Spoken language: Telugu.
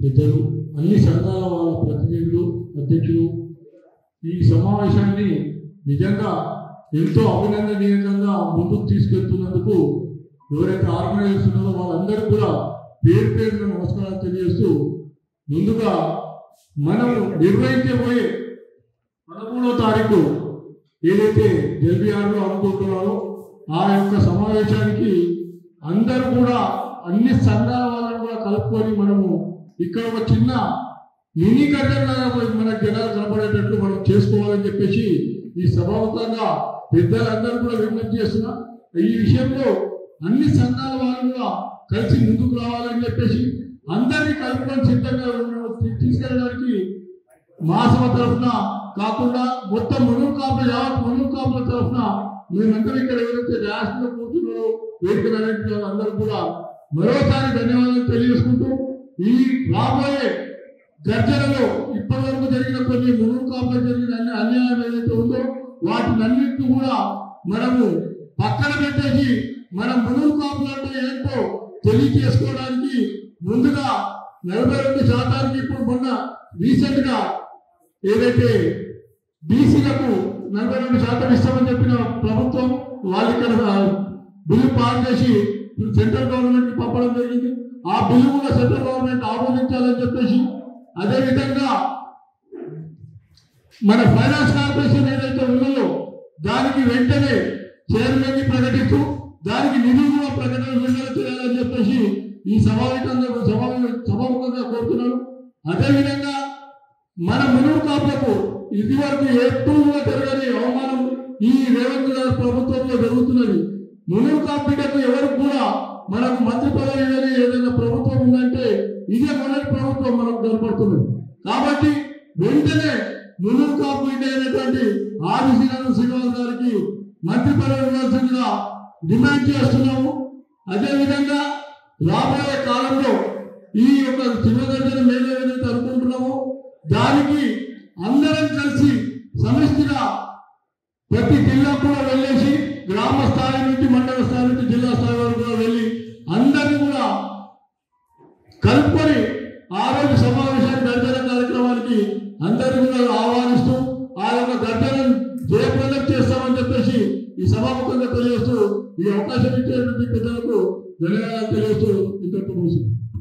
పెద్దలు, అన్ని సంఘాల వాళ్ళ ప్రతినిధులు, అధ్యక్షులు ఈ సమావేశాన్ని నిజంగా ఎంతో అభినందనీయంగా ముందుకు తీసుకెళ్తున్నందుకు ఎవరైతే ఆర్గనైజ్ ఉన్నారో వాళ్ళందరూ కూడా పేరు పేరున నమస్కారాలు తెలియజేస్తూ, ముందుగా మనం నిర్వహించబోయే 13వ తారీఖు ఏదైతే జల్బిఆర్లో అనుకుంటున్నారో ఆ యొక్క సమావేశానికి అందరూ కూడా అన్ని సంఘాల వాళ్ళని కూడా కలుపుకొని మనము ఇక్కడ ఒక చిన్న మినీ గర్జన మన జనాలు కనపడేటట్లు మనం చేసుకోవాలని చెప్పేసి ఈ సభాముఖంగా పెద్దలందరూ కూడా విజ్ఞప్తి చేస్తున్నా. ఈ విషయంలో అన్ని సంఘాల వాళ్ళు కూడా కలిసి ముందుకు రావాలని చెప్పేసి అందరినీ కలుపుకొని సిద్ధంగా తీసుకెళ్ళడానికి మా సభ తరఫున కాకుండా మొత్తం మునుగు కాపుల యావత్ మునుగు కాపుల తరఫున మేమందరూ ఇక్కడ ఎవరైతే రాష్ట్రంలో కూర్చున్నారో వేదిక అందరూ కూడా మరోసారి ధన్యవాదాలు తెలియజేసుకుంటూ, ఈ రాబోయే గర్జనలో ఇప్పటి వరకు జరిగిన కొన్ని మునుగు కాపులకు జరిగిన అన్యాయం ఏదైతే ఉందో వాటినన్నింటినీ కూడా మనము పక్కన పెట్టేసి మనం మునుగు కాపులు అంటే ఏంటో తెలియజేసుకోవడానికి ముందుగా 42% ఇప్పుడు మొన్న రీసెంట్ గా ఏదైతే బీసీలకు 42% ఇస్తామని చెప్పిన ప్రభుత్వం వాళ్ళు ఇక్కడ బిల్లు పాస్ చేసి సెంట్రల్ గవర్నమెంట్ కి పంపడం జరిగింది. ఆ బిల్లు కూడా సెంట్రల్ గవర్నమెంట్ ఆమోదించాలని చెప్పేసి, అదేవిధంగా మన ఫైనాన్స్ కార్పొరేషన్ ఏదైతే ఉన్నదో దానికి వెంటనే చైర్మన్ ని ప్రకటిస్తూ దానికి నిధులు కూడా ప్రకటన విడుదల చేయాలని చెప్పేసి ఈ సభాముఖంగా కోరుతున్నాను. అదేవిధంగా మన మునుగు కాపులకు ఇది వరకు ఎప్పుడు కూడా జరగని అవమానం ఈ రేవంత్ గారి ప్రభుత్వంలో జరుగుతున్నది. మునుగు కాపు బిడ్డకు ఎవరు కూడా మనకు మంత్రి పదవి ఏదైనా ప్రభుత్వం ఉందంటే ఇదే మొదటి ప్రభుత్వం మనకు కనపడుతున్నది. కాబట్టి వెంటనే మునుగు కాపు బిడ్డ అయినటువంటి ఆది శ్రీనివాస్ గారికి మంత్రి పదవి ఇవ్వాల్సిందిగా డిమాండ్ చేస్తున్నాము. అదేవిధంగా రాబోయే కాలంలో ఈ యొక్క శివగర్జన మేము ఏదైతే అనుకుంటున్నామో దానికి అందరం కలిసి సమిష్టిగా ప్రతి జిల్లా కూడా వెళ్ళేసి గ్రామ స్థాయి నుంచి మండల స్థాయి నుంచి జిల్లా స్థాయి వరకు కూడా వెళ్ళి అందరినీ కూడా కలుపుకొని ఆ రోజు సమావేశాన్ని గర్జన కార్యక్రమానికి అందరినీ కూడా ఆహ్వానిస్తూ ఆ యొక్క గర్జనను జయప్రదం చేస్తామని చెప్పేసి ఈ సభాముఖంగా తెలియజేస్తూ ఈ అవకాశం ఇచ్చేటువంటి పెద్దలకు ధన్యవాదాలు తెలియజేస్తూ ఇంతకు